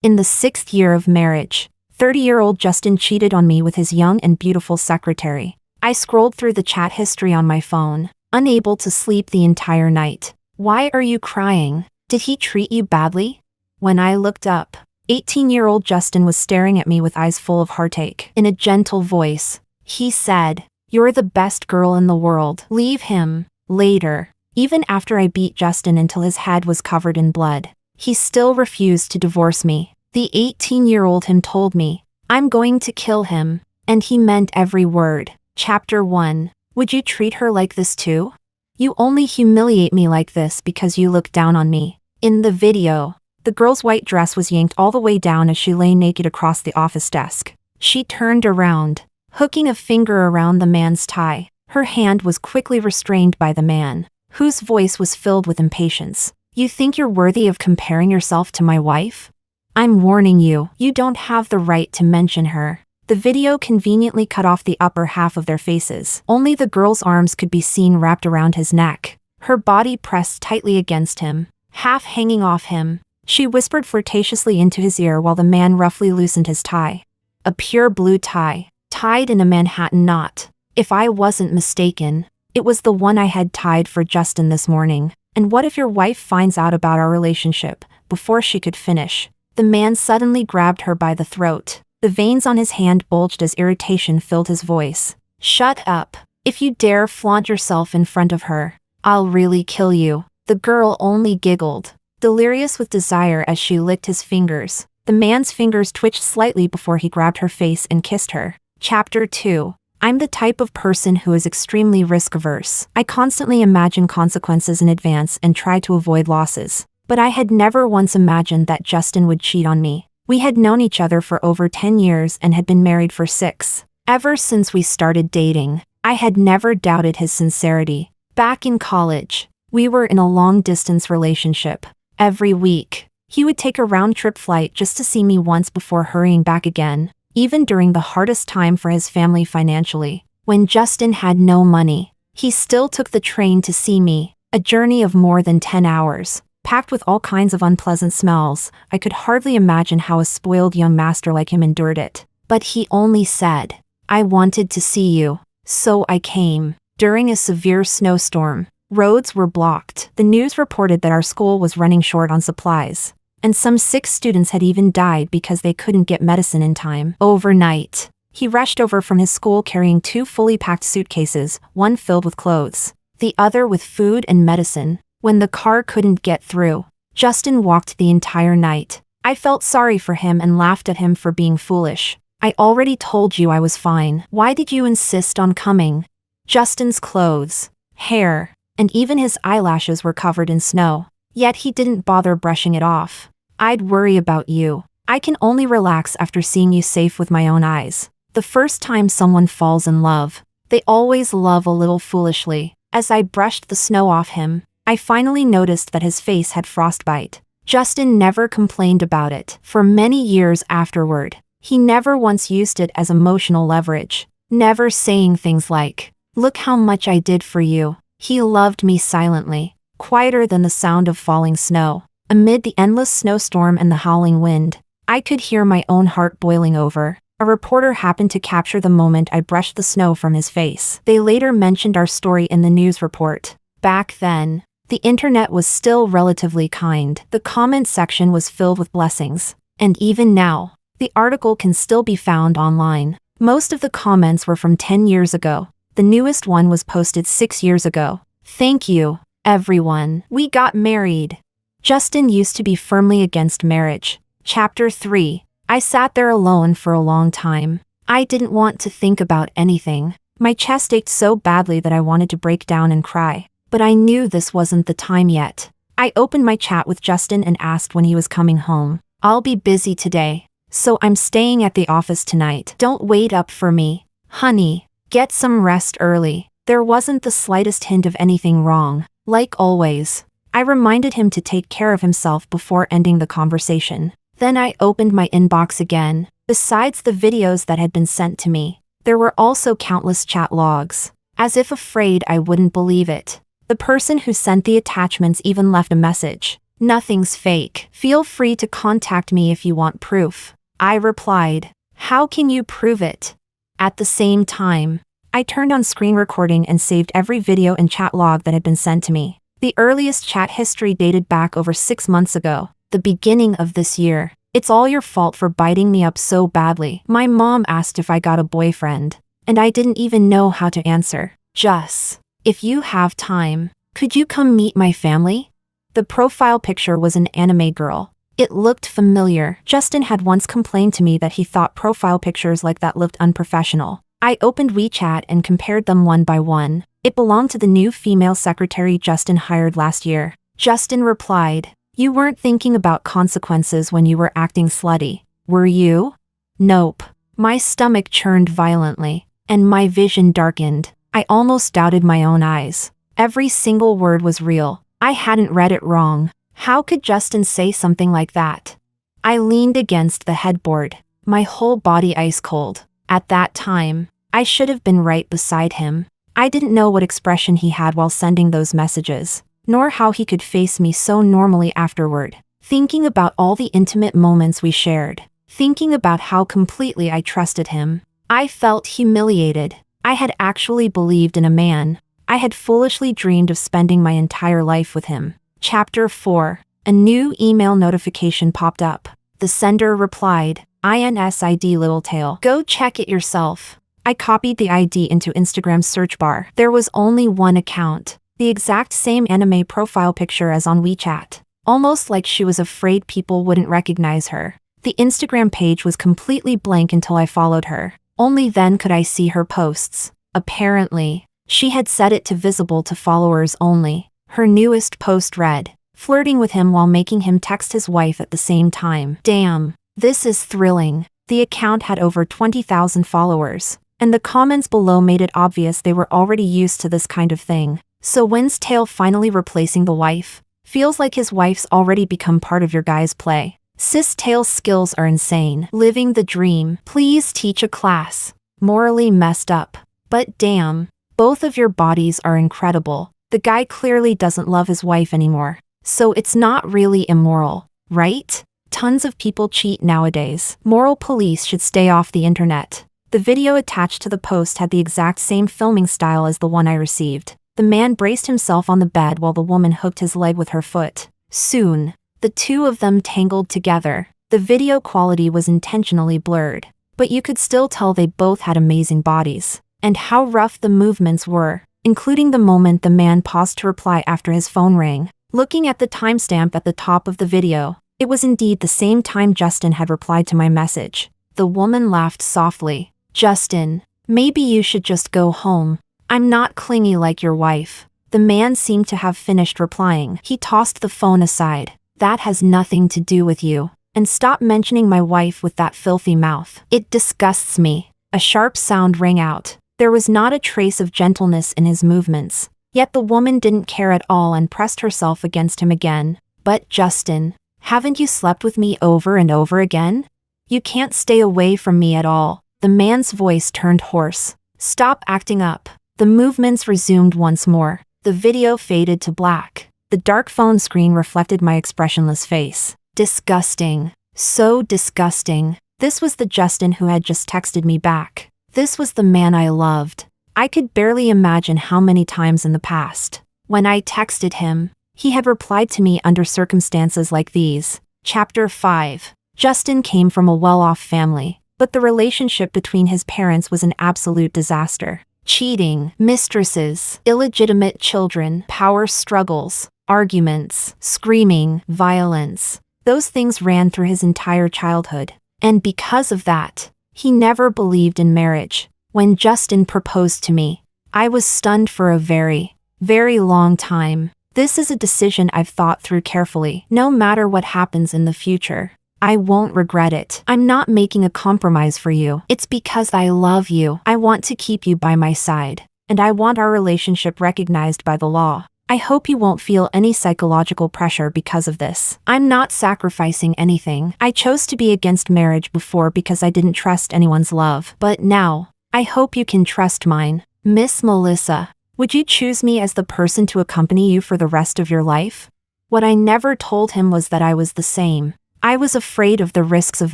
In the 6th year of marriage, 30-year-old Justin cheated on me with his young and beautiful secretary. I scrolled through the chat history on my phone, unable to sleep the entire night. Why are you crying? Did he treat you badly? When I looked up, 18-year-old Justin was staring at me with eyes full of heartache. In a gentle voice, he said, "You're the best girl in the world. Leave him." Later, even after I beat Justin until his head was covered in blood, he still refused to divorce me. The 18-year-old him told me, "I'm going to kill him," and he meant every word. Chapter 1. Would you treat her like this too? You only humiliate me like this because you look down on me. In the video, the girl's white dress was yanked all the way down as she lay naked across the office desk. She turned around, hooking a finger around the man's tie. Her hand was quickly restrained by the man, whose voice was filled with impatience. You think you're worthy of comparing yourself to my wife? I'm warning you, you don't have the right to mention her. The video conveniently cut off the upper half of their faces. Only the girl's arms could be seen wrapped around his neck, her body pressed tightly against him, half hanging off him. She whispered flirtatiously into his ear while the man roughly loosened his tie. A pure blue tie, tied in a Manhattan knot. If I wasn't mistaken, it was the one I had tied for Justin this morning. And what if your wife finds out about our relationship? Before she could finish, the man suddenly grabbed her by the throat. The veins on his hand bulged as irritation filled his voice. Shut up. If you dare flaunt yourself in front of her, I'll really kill you. The girl only giggled, delirious with desire as she licked his fingers. The man's fingers twitched slightly before he grabbed her face and kissed her. Chapter 2. I'm the type of person who is extremely risk-averse. I constantly imagine consequences in advance and try to avoid losses. But I had never once imagined that Justin would cheat on me. We had known each other for over 10 years and had been married for 6. Ever since we started dating, I had never doubted his sincerity. Back in college, we were in a long-distance relationship. Every week, he would take a round-trip flight just to see me once before hurrying back again, even during the hardest time for his family financially. When Justin had no money, he still took the train to see me, a journey of more than 10 hours. Packed with all kinds of unpleasant smells. I could hardly imagine how a spoiled young master like him endured it. But he only said, "I wanted to see you, so I came." During a severe snowstorm, roads were blocked. The news reported that our school was running short on supplies, and some 6 students had even died because they couldn't get medicine in time. Overnight, he rushed over from his school carrying 2 fully packed suitcases, one filled with clothes, the other with food and medicine. When the car couldn't get through, Justin walked the entire night. I felt sorry for him and laughed at him for being foolish. I already told you I was fine. Why did you insist on coming? Justin's clothes, hair, and even his eyelashes were covered in snow. Yet he didn't bother brushing it off. I'd worry about you. I can only relax after seeing you safe with my own eyes. The first time someone falls in love, they always love a little foolishly. As I brushed the snow off him, I finally noticed that his face had frostbite. Justin never complained about it. For many years afterward, he never once used it as emotional leverage, never saying things like, "Look how much I did for you." He loved me silently, quieter than the sound of falling snow. Amid the endless snowstorm and the howling wind, I could hear my own heart boiling over. A reporter happened to capture the moment I brushed the snow from his face. They later mentioned our story in the news report. Back then, the internet was still relatively kind. The comment section was filled with blessings. And even now, the article can still be found online. Most of the comments were from 10 years ago. The newest one was posted 6 years ago. Thank you, everyone. We got married. Justin used to be firmly against marriage. Chapter 3. I sat there alone for a long time. I didn't want to think about anything. My chest ached so badly that I wanted to break down and cry. But I knew this wasn't the time yet. I opened my chat with Justin and asked when he was coming home. I'll be busy today, so I'm staying at the office tonight. Don't wait up for me. Honey, get some rest early. There wasn't the slightest hint of anything wrong. Like always, I reminded him to take care of himself before ending the conversation. Then I opened my inbox again. Besides the videos that had been sent to me, there were also countless chat logs. As if afraid I wouldn't believe it, the person who sent the attachments even left a message. Nothing's fake. Feel free to contact me if you want proof. I replied, how can you prove it? At the same time, I turned on screen recording and saved every video and chat log that had been sent to me. The earliest chat history dated back over 6 months ago, the beginning of this year. It's all your fault for biting me up so badly. My mom asked if I got a boyfriend, and I didn't even know how to answer. Just, if you have time, could you come meet my family? The profile picture was an anime girl. It looked familiar. Justin had once complained to me that he thought profile pictures like that looked unprofessional. I opened WeChat and compared them one by one. It belonged to the new female secretary Justin hired last year. Justin replied, you weren't thinking about consequences when you were acting slutty, were you? Nope. My stomach churned violently, and my vision darkened. I almost doubted my own eyes. Every single word was real. I hadn't read it wrong. How could Justin say something like that? I leaned against the headboard, my whole body ice cold. At that time, I should have been right beside him. I didn't know what expression he had while sending those messages, nor how he could face me so normally afterward. Thinking about all the intimate moments we shared, thinking about how completely I trusted him, I felt humiliated. I had actually believed in a man. I had foolishly dreamed of spending my entire life with him. Chapter 4. A new email notification popped up. The sender replied, INSID Littletail. Go check it yourself. I copied the ID into Instagram's search bar. There was only one account, the exact same anime profile picture as on WeChat. Almost like she was afraid people wouldn't recognize her. The Instagram page was completely blank until I followed her. Only then could I see her posts. Apparently, she had set it to visible to followers only. Her newest post read, flirting with him while making him text his wife at the same time. Damn, this is thrilling. The account had over 20,000 followers, and the comments below made it obvious they were already used to this kind of thing. So when's Tail finally replacing the wife? Feels like his wife's already become part of your guy's play. Sis Tail's skills are insane. Living the dream. Please teach a class. Morally messed up. But damn, both of your bodies are incredible. The guy clearly doesn't love his wife anymore. So it's not really immoral, right? Tons of people cheat nowadays. Moral police should stay off the internet. The video attached to the post had the exact same filming style as the one I received. The man braced himself on the bed while the woman hooked his leg with her foot. Soon, the two of them tangled together. The video quality was intentionally blurred, but you could still tell they both had amazing bodies. And how rough the movements were, including the moment the man paused to reply after his phone rang. Looking at the timestamp at the top of the video, it was indeed the same time Justin had replied to my message. The woman laughed softly. Justin, maybe you should just go home. I'm not clingy like your wife. The man seemed to have finished replying. He tossed the phone aside. That has nothing to do with you. And stop mentioning my wife with that filthy mouth. It disgusts me. A sharp sound rang out. There was not a trace of gentleness in his movements. Yet the woman didn't care at all and pressed herself against him again. But Justin, haven't you slept with me over and over again? You can't stay away from me at all. The man's voice turned hoarse. Stop acting up. The movements resumed once more. The video faded to black. The dark phone screen reflected my expressionless face. Disgusting. So disgusting. This was the Justin who had just texted me back. This was the man I loved. I could barely imagine how many times in the past, when I texted him, he had replied to me under circumstances like these. Chapter 5. Justin came from a well-off family, but the relationship between his parents was an absolute disaster. Cheating, mistresses, illegitimate children, power struggles, arguments, screaming, violence. Those things ran through his entire childhood. And because of that, he never believed in marriage. When Justin proposed to me, I was stunned for a very, very long time. This is a decision I've thought through carefully. No matter what happens in the future, I won't regret it. I'm not making a compromise for you. It's because I love you. I want to keep you by my side, and I want our relationship recognized by the law. I hope you won't feel any psychological pressure because of this. I'm not sacrificing anything. I chose to be against marriage before because I didn't trust anyone's love. But now, I hope you can trust mine. Miss Melissa, would you choose me as the person to accompany you for the rest of your life? What I never told him was that I was the same. I was afraid of the risks of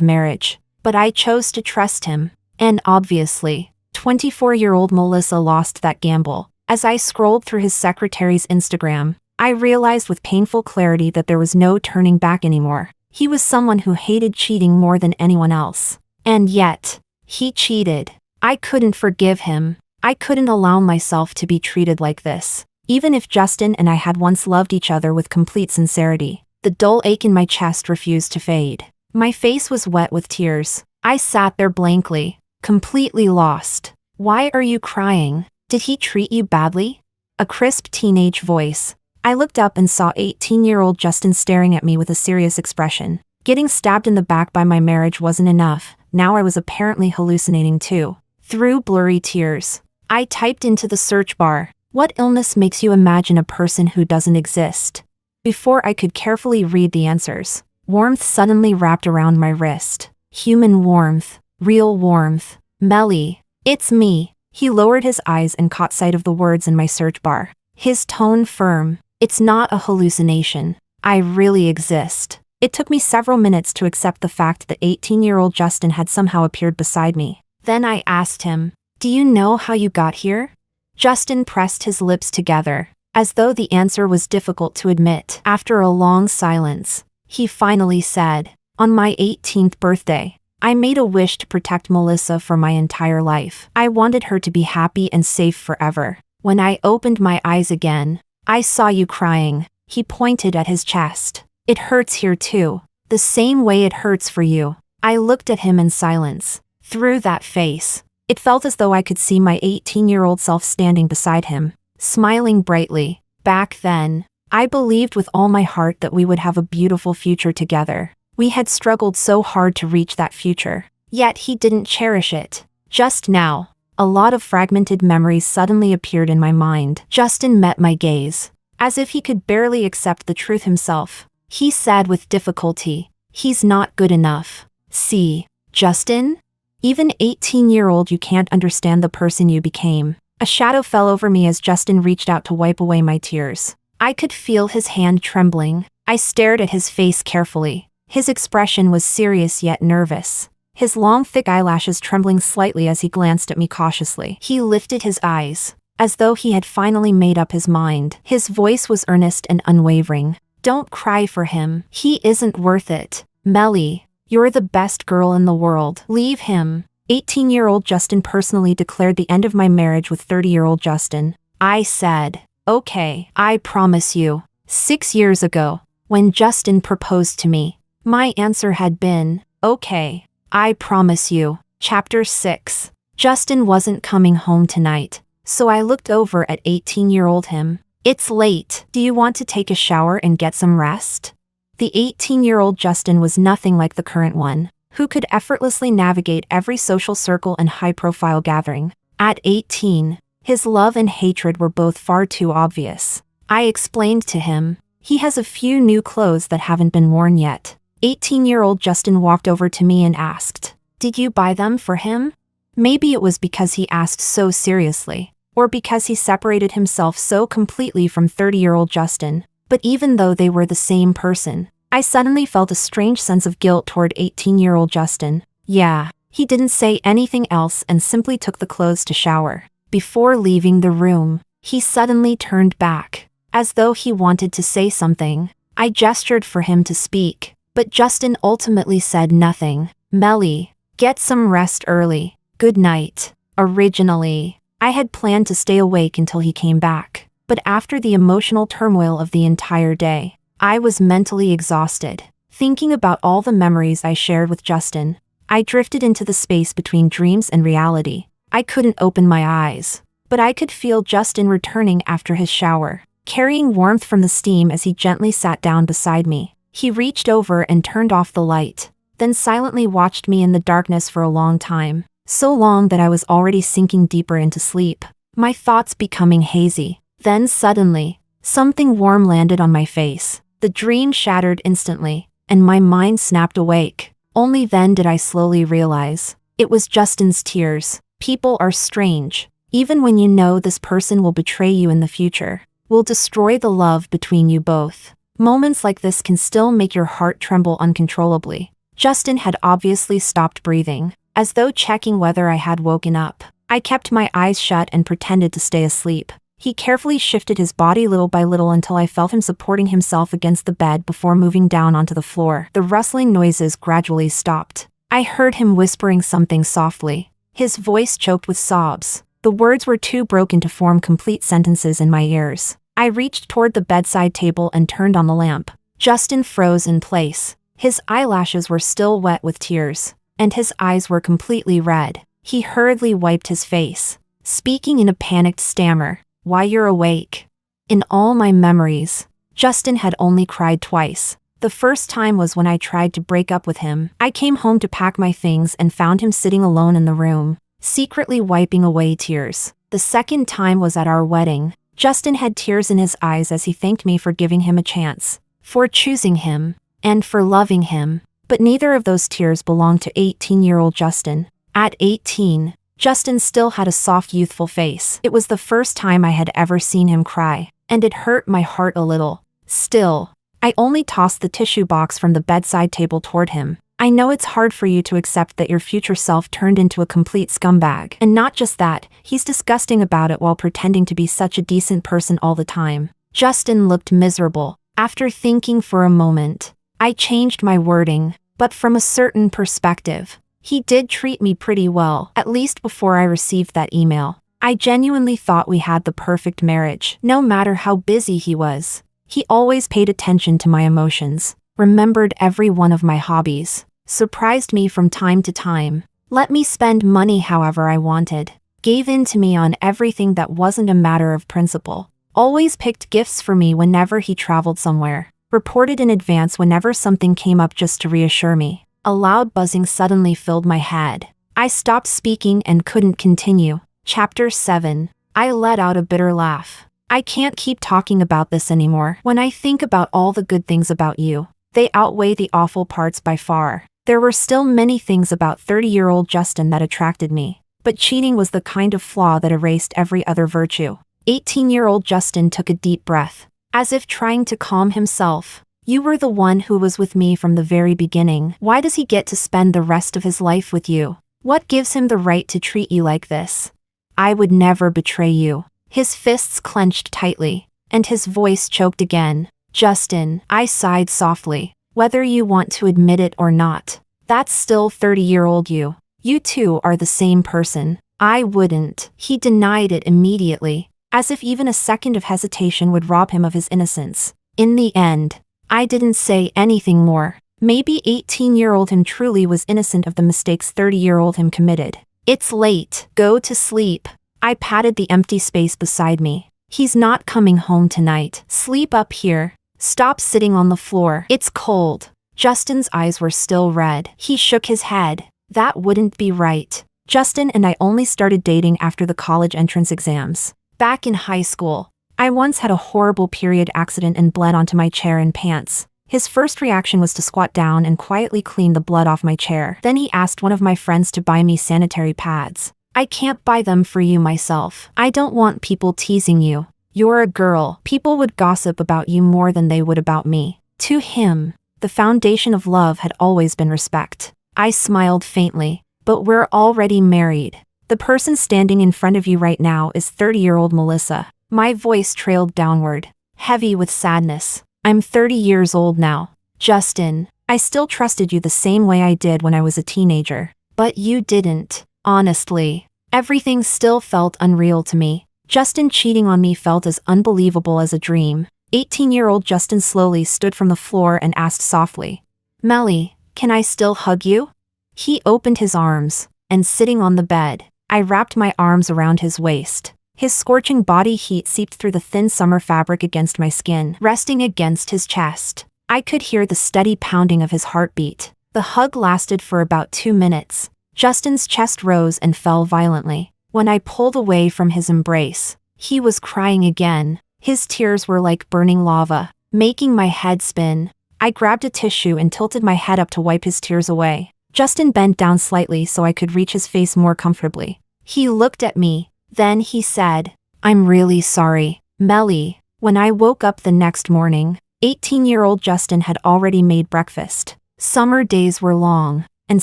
marriage, but I chose to trust him. And obviously, 24-year-old Melissa lost that gamble. As I scrolled through his secretary's Instagram, I realized with painful clarity that there was no turning back anymore. He was someone who hated cheating more than anyone else. And yet, he cheated. I couldn't forgive him. I couldn't allow myself to be treated like this. Even if Justin and I had once loved each other with complete sincerity, the dull ache in my chest refused to fade. My face was wet with tears. I sat there blankly, completely lost. Why are you crying? Did he treat you badly? A crisp teenage voice. I looked up and saw 18-year-old Justin staring at me with a serious expression. Getting stabbed in the back by my marriage wasn't enough. Now I was apparently hallucinating too. Through blurry tears, I typed into the search bar, "What illness makes you imagine a person who doesn't exist?" Before I could carefully read the answers, warmth suddenly wrapped around my wrist. Human warmth. Real warmth. Melly. It's me. He lowered his eyes and caught sight of the words in my search bar. His tone firm. It's not a hallucination. I really exist. It took me several minutes to accept the fact that 18-year-old Justin had somehow appeared beside me. Then I asked him, "Do you know how you got here?" Justin pressed his lips together, as though the answer was difficult to admit. After a long silence, he finally said, "On my 18th birthday, I made a wish to protect Melissa for my entire life. I wanted her to be happy and safe forever. When I opened my eyes again, I saw you crying." He pointed at his chest. "It hurts here too, the same way it hurts for you." I looked at him in silence. Through that face, it felt as though I could see my 18-year-old self standing beside him, smiling brightly. Back then, I believed with all my heart that we would have a beautiful future together. We had struggled so hard to reach that future, yet he didn't cherish it. Just now, a lot of fragmented memories suddenly appeared in my mind. Justin met my gaze, as if he could barely accept the truth himself. He said with difficulty, "He's not good enough." See, Justin? Even 18-year-old, you can't understand the person you became. A shadow fell over me as Justin reached out to wipe away my tears. I could feel his hand trembling. I stared at his face carefully. His expression was serious yet nervous, his long thick eyelashes trembling slightly as he glanced at me cautiously. He lifted his eyes, as though he had finally made up his mind. His voice was earnest and unwavering. "Don't cry for him. He isn't worth it. Melly, you're the best girl in the world. Leave him." 18-year-old Justin personally declared the end of my marriage with 30-year-old Justin. I said, "Okay, I promise you." 6 years ago, when Justin proposed to me, my answer had been, "Okay, I promise you." Chapter 6. Justin wasn't coming home tonight, so I looked over at 18-year-old him. "It's late. Do you want to take a shower and get some rest?" The 18-year-old Justin was nothing like the current one, who could effortlessly navigate every social circle and high-profile gathering. At 18, his love and hatred were both far too obvious. I explained to him, "He has a few new clothes that haven't been worn yet." 18-year-old Justin walked over to me and asked, "Did you buy them for him?" Maybe it was because he asked so seriously, or because he separated himself so completely from 30-year-old Justin. But even though they were the same person, I suddenly felt a strange sense of guilt toward 18-year-old Justin. Yeah, he didn't say anything else and simply took the clothes to shower. Before leaving the room, he suddenly turned back, as though he wanted to say something. I gestured for him to speak, but Justin ultimately said nothing. "Melly, get some rest early. Good night." Originally, I had planned to stay awake until he came back, but after the emotional turmoil of the entire day, I was mentally exhausted. Thinking about all the memories I shared with Justin, I drifted into the space between dreams and reality. I couldn't open my eyes, but I could feel Justin returning after his shower, carrying warmth from the steam as he gently sat down beside me. He reached over and turned off the light, then silently watched me in the darkness for a long time, so long that I was already sinking deeper into sleep, my thoughts becoming hazy. Then suddenly, something warm landed on my face. The dream shattered instantly, and my mind snapped awake. Only then did I slowly realize, it was Justin's tears. People are strange. Even when you know this person will betray you in the future, will destroy the love between you both, Moments like this can still make your heart tremble uncontrollably. Justin had obviously stopped breathing, as though checking whether I had woken up. I kept my eyes shut and pretended to stay asleep. He carefully shifted his body little by little until I felt him supporting himself against the bed before moving down onto the floor. The rustling noises gradually stopped. I heard him whispering something softly. His voice choked with sobs. The words were too broken to form complete sentences in my ears. I reached toward the bedside table and turned on the lamp. Justin froze in place. His eyelashes were still wet with tears, and his eyes were completely red. He hurriedly wiped his face, speaking in a panicked stammer. "Why, you're awake." In all my memories, Justin had only cried twice. The first time was when I tried to break up with him. I came home to pack my things and found him sitting alone in the room, secretly wiping away tears. The second time was at our wedding. Justin had tears in his eyes as he thanked me for giving him a chance, for choosing him, and for loving him. But neither of those tears belonged to 18-year-old Justin. At 18, Justin still had a soft, youthful face. It was the first time I had ever seen him cry, and it hurt my heart a little. Still, I only tossed the tissue box from the bedside table toward him. "I know it's hard for you to accept that your future self turned into a complete scumbag. And not just that, he's disgusting about it while pretending to be such a decent person all the time." Justin looked miserable. After thinking for a moment, I changed my wording, but from a certain perspective. He did treat me pretty well, at least before I received that email. I genuinely thought we had the perfect marriage. No matter how busy he was, he always paid attention to my emotions, remembered every one of my hobbies, surprised me from time to time, let me spend money however I wanted, gave in to me on everything that wasn't a matter of principle, always picked gifts for me whenever he traveled somewhere, reported in advance whenever something came up just to reassure me. A loud buzzing suddenly filled my head. I stopped speaking and couldn't continue. Chapter 7. I let out a bitter laugh. I can't keep talking about this anymore. When I think about all the good things about you, they outweigh the awful parts by far. There were still many things about 30-year-old Justin that attracted me, but cheating was the kind of flaw that erased every other virtue. 18-year-old Justin took a deep breath, as if trying to calm himself. "You were the one who was with me from the very beginning. Why does he get to spend the rest of his life with you? What gives him the right to treat you like this? I would never betray you." His fists clenched tightly, and his voice choked again. "Justin," I sighed softly, "whether you want to admit it or not, that's still 30-year-old you. You two are the same person." "I wouldn't." He denied it immediately, as if even a second of hesitation would rob him of his innocence. In the end, I didn't say anything more. Maybe 18-year-old him truly was innocent of the mistakes 30-year-old him committed. "It's late. Go to sleep." I patted the empty space beside me. "He's not coming home tonight. Sleep up here. Stop sitting on the floor. It's cold." Justin's eyes were still red. He shook his head. "That wouldn't be right." Justin and I only started dating after the college entrance exams. Back in high school, I once had a horrible period accident and bled onto my chair and pants. His first reaction was to squat down and quietly clean the blood off my chair. Then he asked one of my friends to buy me sanitary pads. "I can't buy them for you myself. I don't want people teasing you. You're a girl. People would gossip about you more than they would about me." To him, the foundation of love had always been respect. I smiled faintly. "But we're already married. The person standing in front of you right now is 30-year-old Melissa." My voice trailed downward, heavy with sadness. "I'm 30 years old now. Justin, I still trusted you the same way I did when I was a teenager. But you didn't. Honestly, everything still felt unreal to me. Justin cheating on me felt as unbelievable as a dream." 18-year-old Justin slowly stood from the floor and asked softly, "Melly, can I still hug you?" He opened his arms, and sitting on the bed, I wrapped my arms around his waist. His scorching body heat seeped through the thin summer fabric against my skin, resting against his chest. I could hear the steady pounding of his heartbeat. The hug lasted for about 2 minutes. Justin's chest rose and fell violently. When I pulled away from his embrace, he was crying again. His tears were like burning lava, making my head spin. I grabbed a tissue and tilted my head up to wipe his tears away. Justin bent down slightly so I could reach his face more comfortably. He looked at me. Then he said, "I'm really sorry, Melly." When I woke up the next morning, 18-year-old Justin had already made breakfast. Summer days were long, and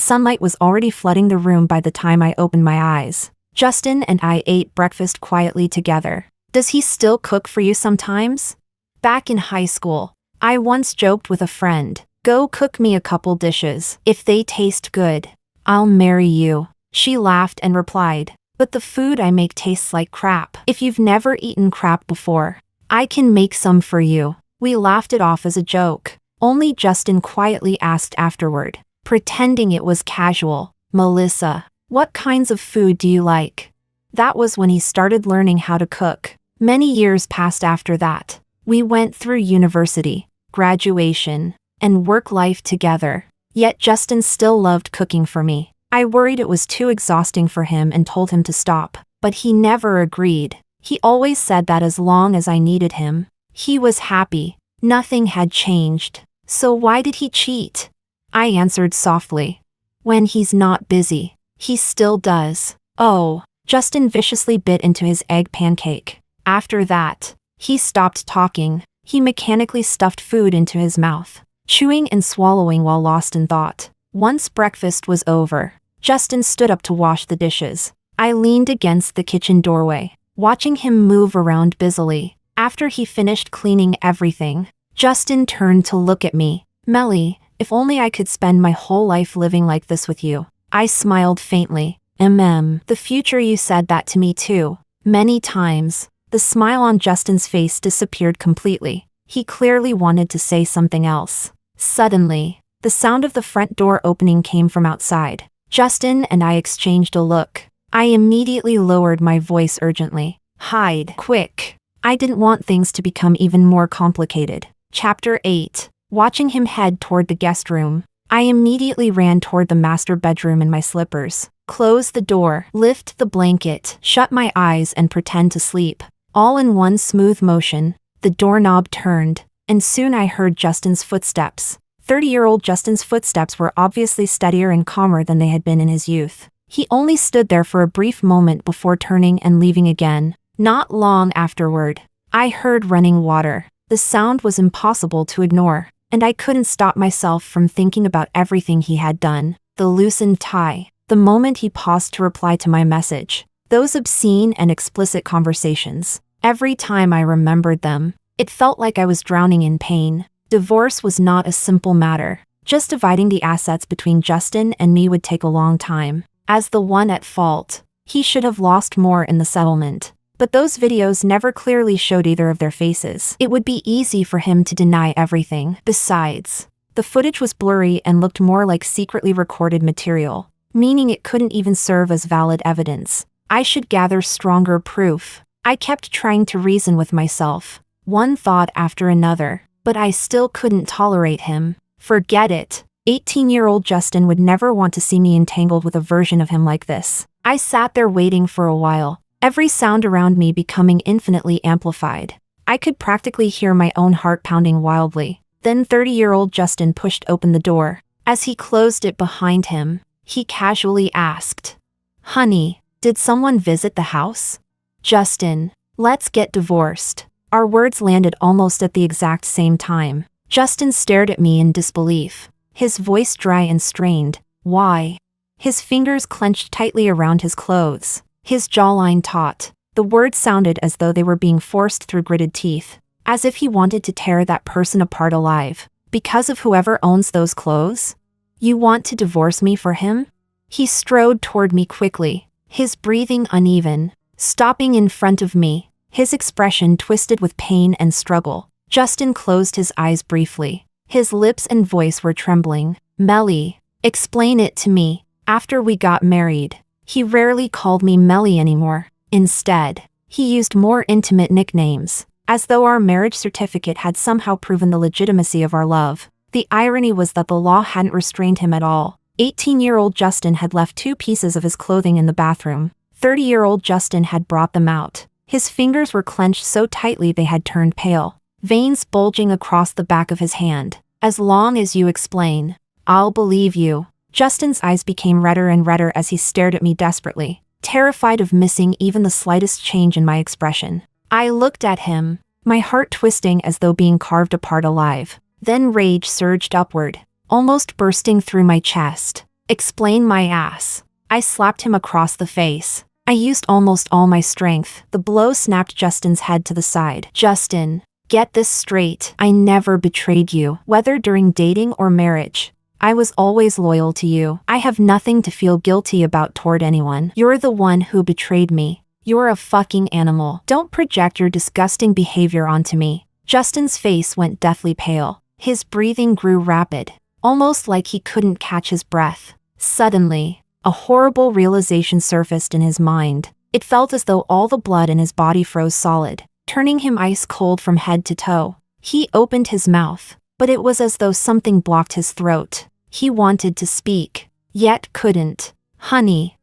sunlight was already flooding the room by the time I opened my eyes. Justin and I ate breakfast quietly together. Does he still cook for you sometimes? Back in high school, I once joked with a friend, "Go cook me a couple dishes. If they taste good, I'll marry you." She laughed and replied, "But the food I make tastes like crap. If you've never eaten crap before, I can make some for you." We laughed it off as a joke. Only Justin quietly asked afterward, pretending it was casual, "Melissa, what kinds of food do you like?" That was when he started learning how to cook. Many years passed after that. We went through university, graduation, and work life together. Yet Justin still loved cooking for me. I worried it was too exhausting for him and told him to stop, but he never agreed. He always said that as long as I needed him, he was happy. Nothing had changed. So why did he cheat? I answered softly, "When he's not busy, he still does." Oh, Justin viciously bit into his egg pancake. After that, he stopped talking. He mechanically stuffed food into his mouth, chewing and swallowing while lost in thought. Once breakfast was over, Justin stood up to wash the dishes. I leaned against the kitchen doorway, watching him move around busily. After he finished cleaning everything, Justin turned to look at me. "Melly, if only I could spend my whole life living like this with you." I smiled faintly. The future you said that to me too. Many times. The smile on Justin's face disappeared completely. He clearly wanted to say something else. Suddenly, the sound of the front door opening came from outside. Justin and I exchanged a look. I immediately lowered my voice urgently. "Hide, quick." I didn't want things to become even more complicated. Chapter 8. Watching him head toward the guest room, I immediately ran toward the master bedroom in my slippers. Close the door, lift the blanket, shut my eyes and pretend to sleep. All in one smooth motion, the doorknob turned, and soon I heard Justin's footsteps. 30-year-old Justin's footsteps were obviously steadier and calmer than they had been in his youth. He only stood there for a brief moment before turning and leaving again. Not long afterward, I heard running water. The sound was impossible to ignore, and I couldn't stop myself from thinking about everything he had done. The loosened tie, the moment he paused to reply to my message, those obscene and explicit conversations. Every time I remembered them, it felt like I was drowning in pain. Divorce was not a simple matter. Just dividing the assets between Justin and me would take a long time. As the one at fault, he should have lost more in the settlement. But those videos never clearly showed either of their faces. It would be easy for him to deny everything. Besides, the footage was blurry and looked more like secretly recorded material, meaning it couldn't even serve as valid evidence. I should gather stronger proof. I kept trying to reason with myself, one thought after another, but I still couldn't tolerate him. Forget it. 18-year-old Justin would never want to see me entangled with a version of him like this. I sat there waiting for a while, every sound around me becoming infinitely amplified. I could practically hear my own heart pounding wildly. Then 30-year-old Justin pushed open the door. As he closed it behind him, he casually asked, "Honey, did someone visit the house?" "Justin, let's get divorced." Our words landed almost at the exact same time. Justin stared at me in disbelief, his voice dry and strained. "Why?" His fingers clenched tightly around his clothes, his jawline taut. The words sounded as though they were being forced through gritted teeth, as if he wanted to tear that person apart alive. "Because of whoever owns those clothes? You want to divorce me for him?" He strode toward me quickly, his breathing uneven, stopping in front of me, his expression twisted with pain and struggle. Justin closed his eyes briefly. His lips and voice were trembling. "Melly, explain it to me." After we got married, he rarely called me Melly anymore. Instead, he used more intimate nicknames, as though our marriage certificate had somehow proven the legitimacy of our love. The irony was that the law hadn't restrained him at all. 18-year-old Justin had left 2 pieces of his clothing in the bathroom. 30-year-old Justin had brought them out. His fingers were clenched so tightly they had turned pale, veins bulging across the back of his hand. "As long as you explain, I'll believe you." Justin's eyes became redder and redder as he stared at me desperately, terrified of missing even the slightest change in my expression. I looked at him, my heart twisting as though being carved apart alive. Then rage surged upward, almost bursting through my chest. Explain my ass. I slapped him across the face. I used almost all my strength. The blow snapped Justin's head to the side. Justin, get this straight. I never betrayed you, whether during dating or marriage. I was always loyal to you. I have nothing to feel guilty about toward anyone. You're the one who betrayed me. You're a fucking animal. Don't project your disgusting behavior onto me. Justin's face went deathly pale. His breathing grew rapid, almost like he couldn't catch his breath. Suddenly, a horrible realization surfaced in his mind. It felt as though all the blood in his body froze solid, turning him ice cold from head to toe. He opened his mouth, but it was as though something blocked his throat. He wanted to speak, yet couldn't. Honey,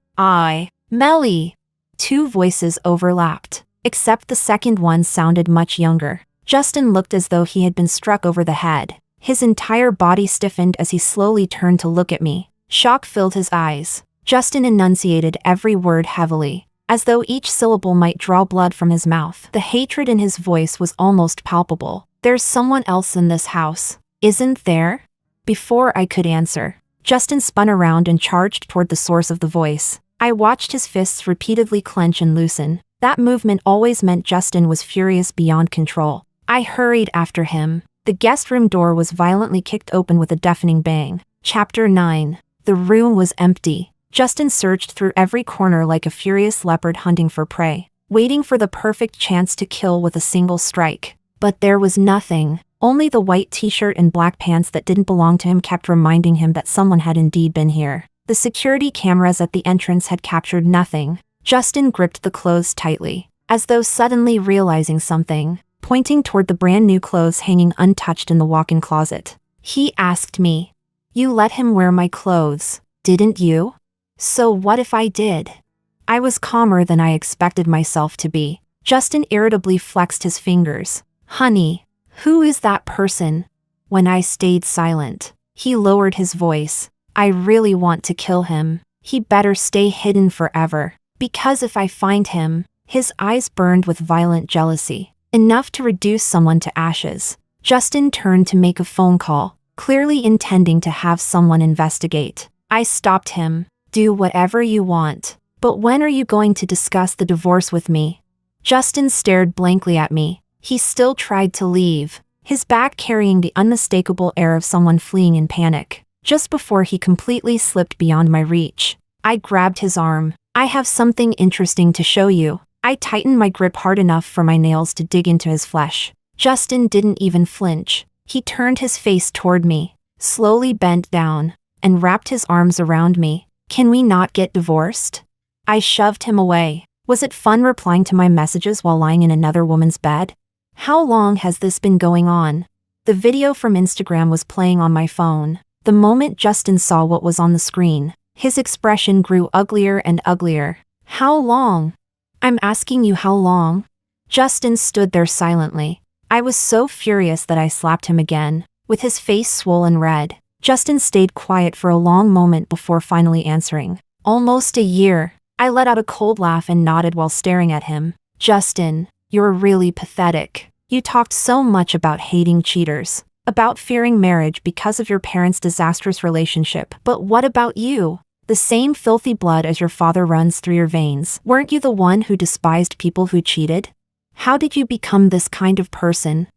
Melly. Two voices overlapped, except the second one sounded much younger. Justin looked as though he had been struck over the head. His entire body stiffened as he slowly turned to look at me. Shock filled his eyes. Justin enunciated every word heavily, as though each syllable might draw blood from his mouth. The hatred in his voice was almost palpable. There's someone else in this house, isn't there? Before I could answer, Justin spun around and charged toward the source of the voice. I watched his fists repeatedly clench and loosen. That movement always meant Justin was furious beyond control. I hurried after him. The guest room door was violently kicked open with a deafening bang. Chapter 9. The room was empty. Justin searched through every corner like a furious leopard hunting for prey, waiting for the perfect chance to kill with a single strike. But there was nothing. Only the white t-shirt and black pants that didn't belong to him kept reminding him that someone had indeed been here. The security cameras at the entrance had captured nothing. Justin gripped the clothes tightly, as though suddenly realizing something, pointing toward the brand new clothes hanging untouched in the walk-in closet. He asked me, "You let him wear my clothes, didn't you?" So what if I did? I was calmer than I expected myself to be. Justin irritably flexed his fingers. Honey, who is that person? When I stayed silent, he lowered his voice. I really want to kill him. He better stay hidden forever. Because if I find him, his eyes burned with violent jealousy, enough to reduce someone to ashes. Justin turned to make a phone call, clearly intending to have someone investigate. I stopped him. Do whatever you want. But when are you going to discuss the divorce with me? Justin stared blankly at me. He still tried to leave, his back carrying the unmistakable air of someone fleeing in panic. Just before he completely slipped beyond my reach, I grabbed his arm. I have something interesting to show you. I tightened my grip hard enough for my nails to dig into his flesh. Justin didn't even flinch. He turned his face toward me, slowly bent down, and wrapped his arms around me. Can we not get divorced? I shoved him away. Was it fun replying to my messages while lying in another woman's bed? How long has this been going on? The video from Instagram was playing on my phone. The moment Justin saw what was on the screen, his expression grew uglier and uglier. How long? I'm asking you how long? Justin stood there silently. I was so furious that I slapped him again, with his face swollen red. Justin stayed quiet for a long moment before finally answering. Almost a year. I let out a cold laugh and nodded while staring at him. Justin, you're really pathetic. You talked so much about hating cheaters, about fearing marriage because of your parents' disastrous relationship. But what about you? The same filthy blood as your father runs through your veins. Weren't you the one who despised people who cheated? How did you become this kind of person?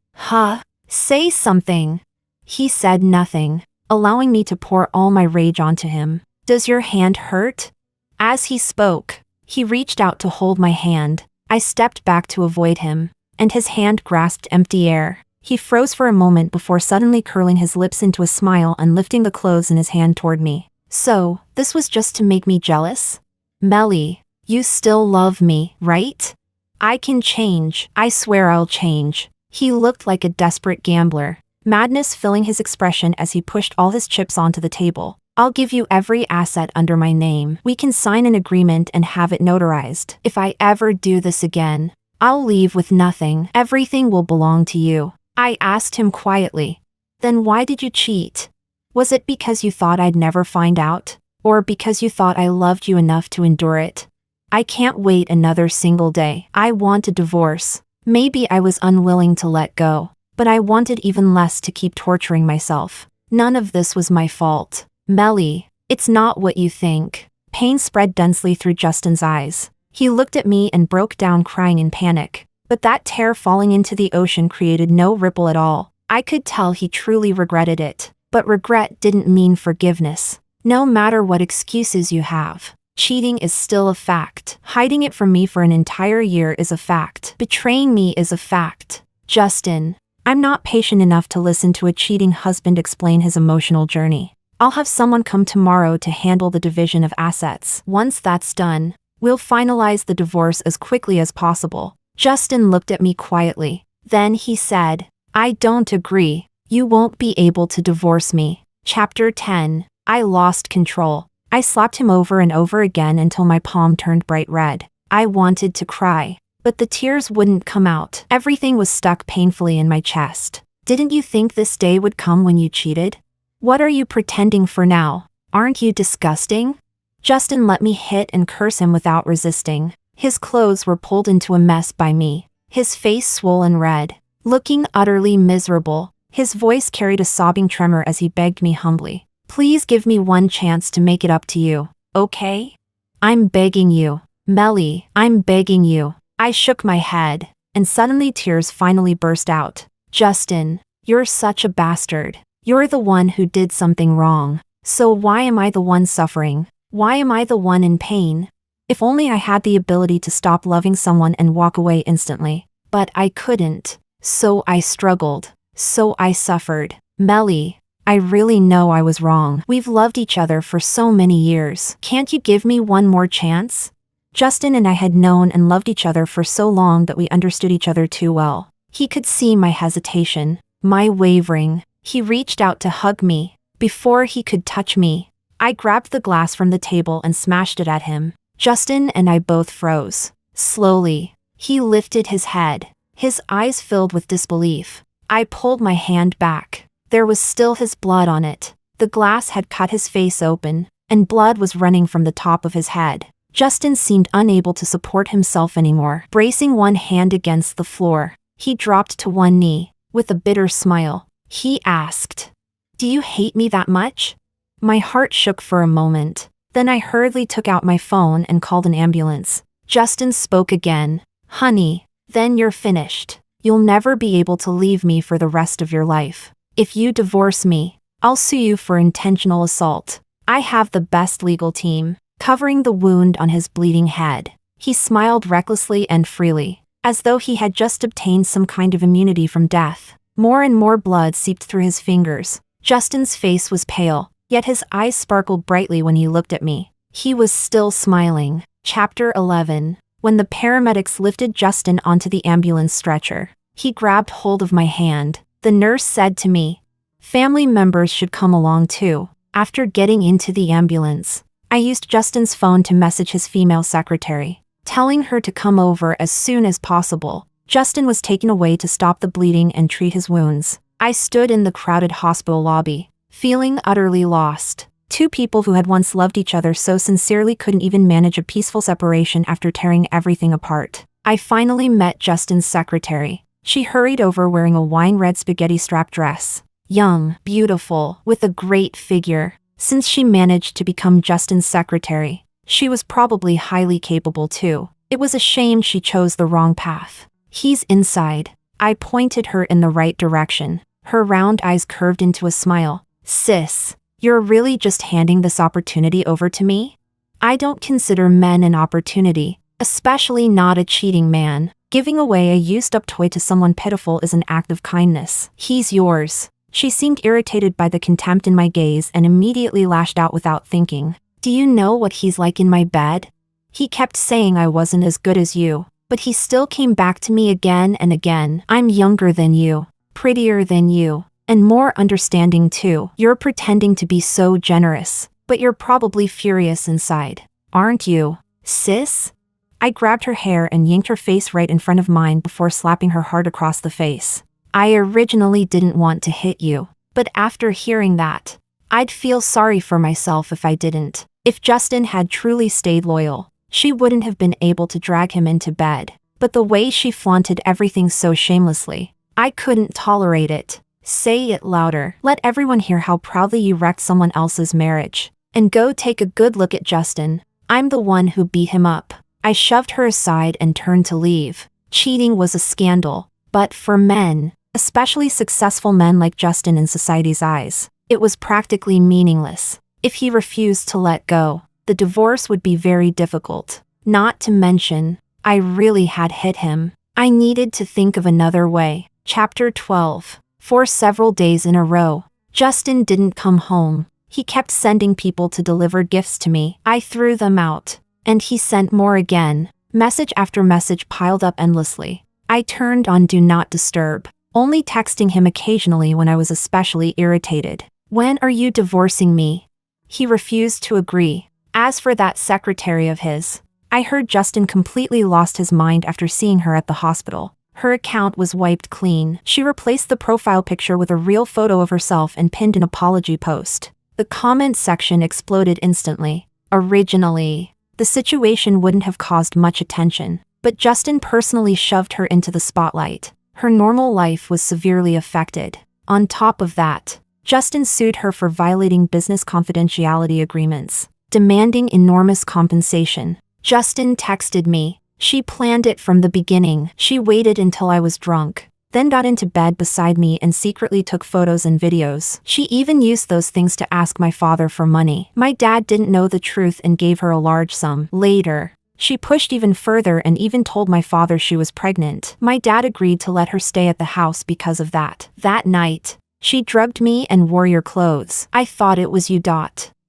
Say something. He said nothing, allowing me to pour all my rage onto him. Does your hand hurt? As he spoke, he reached out to hold my hand. I stepped back to avoid him, and his hand grasped empty air. He froze for a moment before suddenly curling his lips into a smile and lifting the clothes in his hand toward me. So, this was just to make me jealous? Melly, you still love me, right? I can change. I swear I'll change. He looked like a desperate gambler, madness filling his expression as he pushed all his chips onto the table. I'll give you every asset under my name. We can sign an agreement and have it notarized. If I ever do this again, I'll leave with nothing. Everything will belong to you. I asked him quietly. Then why did you cheat? Was it because you thought I'd never find out? Or because you thought I loved you enough to endure it? I can't wait another single day. I want a divorce. Maybe I was unwilling to let go, but I wanted even less to keep torturing myself. None of this was my fault. Melly, it's not what you think. Pain spread densely through Justin's eyes. He looked at me and broke down crying in panic. But that tear falling into the ocean created no ripple at all. I could tell he truly regretted it. But regret didn't mean forgiveness. No matter what excuses you have, cheating is still a fact. Hiding it from me for an entire year is a fact. Betraying me is a fact. Justin, I'm not patient enough to listen to a cheating husband explain his emotional journey. I'll have someone come tomorrow to handle the division of assets. Once that's done, we'll finalize the divorce as quickly as possible. Justin looked at me quietly. Then he said, I don't agree. You won't be able to divorce me. Chapter 10. I lost control. I slapped him over and over again until my palm turned bright red. I wanted to cry, but the tears wouldn't come out. Everything was stuck painfully in my chest. Didn't you think this day would come when you cheated? What are you pretending for now? Aren't you disgusting? Justin let me hit and curse him without resisting. His clothes were pulled into a mess by me, his face swollen red, looking utterly miserable. His voice carried a sobbing tremor as he begged me humbly. Please give me one chance to make it up to you, okay? I'm begging you. Melly, I'm begging you. I shook my head, and suddenly tears finally burst out. Justin, you're such a bastard. You're the one who did something wrong. So why am I the one suffering? Why am I the one in pain? If only I had the ability to stop loving someone and walk away instantly. But I couldn't. So I struggled. So I suffered. Melly, I really know I was wrong. We've loved each other for so many years. Can't you give me one more chance? Justin and I had known and loved each other for so long that we understood each other too well. He could see my hesitation, my wavering. He reached out to hug me. Before he could touch me, I grabbed the glass from the table and smashed it at him. Justin and I both froze. Slowly, he lifted his head, his eyes filled with disbelief. I pulled my hand back. There was still his blood on it. The glass had cut his face open, and blood was running from the top of his head. Justin seemed unable to support himself anymore. Bracing one hand against the floor, he dropped to one knee. With a bitter smile, he asked, Do you hate me that much? My heart shook for a moment. Then I hurriedly took out my phone and called an ambulance. Justin spoke again. Honey, then you're finished. You'll never be able to leave me for the rest of your life. If you divorce me, I'll sue you for intentional assault. I have the best legal team. Covering the wound on his bleeding head, he smiled recklessly and freely, as though he had just obtained some kind of immunity from death. More and more blood seeped through his fingers. Justin's face was pale, yet his eyes sparkled brightly when he looked at me. He was still smiling. Chapter 11. When the paramedics lifted Justin onto the ambulance stretcher, he grabbed hold of my hand. The nurse said to me, Family members should come along too. After getting into the ambulance, I used Justin's phone to message his female secretary, telling her to come over as soon as possible. Justin was taken away to stop the bleeding and treat his wounds. I stood in the crowded hospital lobby, feeling utterly lost. Two people who had once loved each other so sincerely couldn't even manage a peaceful separation after tearing everything apart. I finally met Justin's secretary. She hurried over wearing a wine-red spaghetti-strap dress. Young, beautiful, with a great figure. Since she managed to become Justin's secretary, she was probably highly capable too. It was a shame she chose the wrong path. He's inside. I pointed her in the right direction. Her round eyes curved into a smile. Sis, you're really just handing this opportunity over to me? I don't consider men an opportunity, especially not a cheating man. Giving away a used-up toy to someone pitiful is an act of kindness. He's yours. She seemed irritated by the contempt in my gaze and immediately lashed out without thinking. Do you know what he's like in my bed? He kept saying I wasn't as good as you, but he still came back to me again and again. I'm younger than you, prettier than you, and more understanding too. You're pretending to be so generous, but you're probably furious inside, aren't you, sis? I grabbed her hair and yanked her face right in front of mine before slapping her hard across the face. I originally didn't want to hit you, but after hearing that, I'd feel sorry for myself if I didn't. If Justin had truly stayed loyal, she wouldn't have been able to drag him into bed. but the way she flaunted everything so shamelessly, I couldn't tolerate it. Say it louder. Let everyone hear how proudly you wrecked someone else's marriage. And go take a good look at Justin. I'm the one who beat him up. I shoved her aside and turned to leave. Cheating was a scandal, but for men, especially successful men like Justin in society's eyes, it was practically meaningless. If he refused to let go, the divorce would be very difficult. Not to mention, I really had hit him. I needed to think of another way. Chapter 12. For several days in a row, Justin didn't come home. He kept sending people to deliver gifts to me. I threw them out, and he sent more again. Message after message piled up endlessly. I turned on Do Not Disturb, only texting him occasionally when I was especially irritated. When are you divorcing me? He refused to agree. As for that secretary of his, I heard Justin completely lost his mind after seeing her at the hospital. Her account was wiped clean. She replaced the profile picture with a real photo of herself and pinned an apology post. The comment section exploded instantly. Originally, the situation wouldn't have caused much attention, but Justin personally shoved her into the spotlight. Her normal life was severely affected. On top of that, Justin sued her for violating business confidentiality agreements, demanding enormous compensation. Justin texted me. She planned it from the beginning. She waited until I was drunk, then got into bed beside me and secretly took photos and videos. She even used those things to ask my father for money. My dad didn't know the truth and gave her a large sum. Later, she pushed even further and even told my father she was pregnant. My dad agreed to let her stay at the house because of that. That night, she drugged me and wore your clothes. I thought it was you.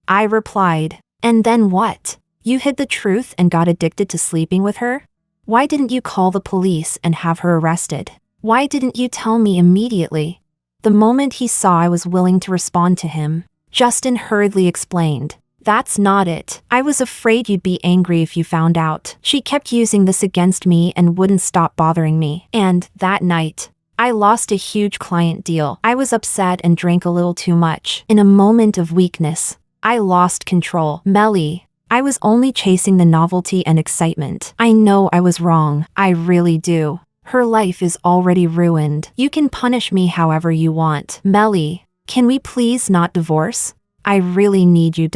I replied, and then what? You hid the truth and got addicted to sleeping with her? Why didn't you call the police and have her arrested? Why didn't you tell me immediately? The moment he saw I was willing to respond to him, Justin hurriedly explained, that's not it. I was afraid you'd be angry if you found out. She kept using this against me and wouldn't stop bothering me. And that night, I lost a huge client deal. I was upset and drank a little too much. In a moment of weakness, I lost control. Melly, I was only chasing the novelty and excitement. I know I was wrong. I really do. Her life is already ruined. You can punish me however you want. Melly, can we please not divorce? I really need you.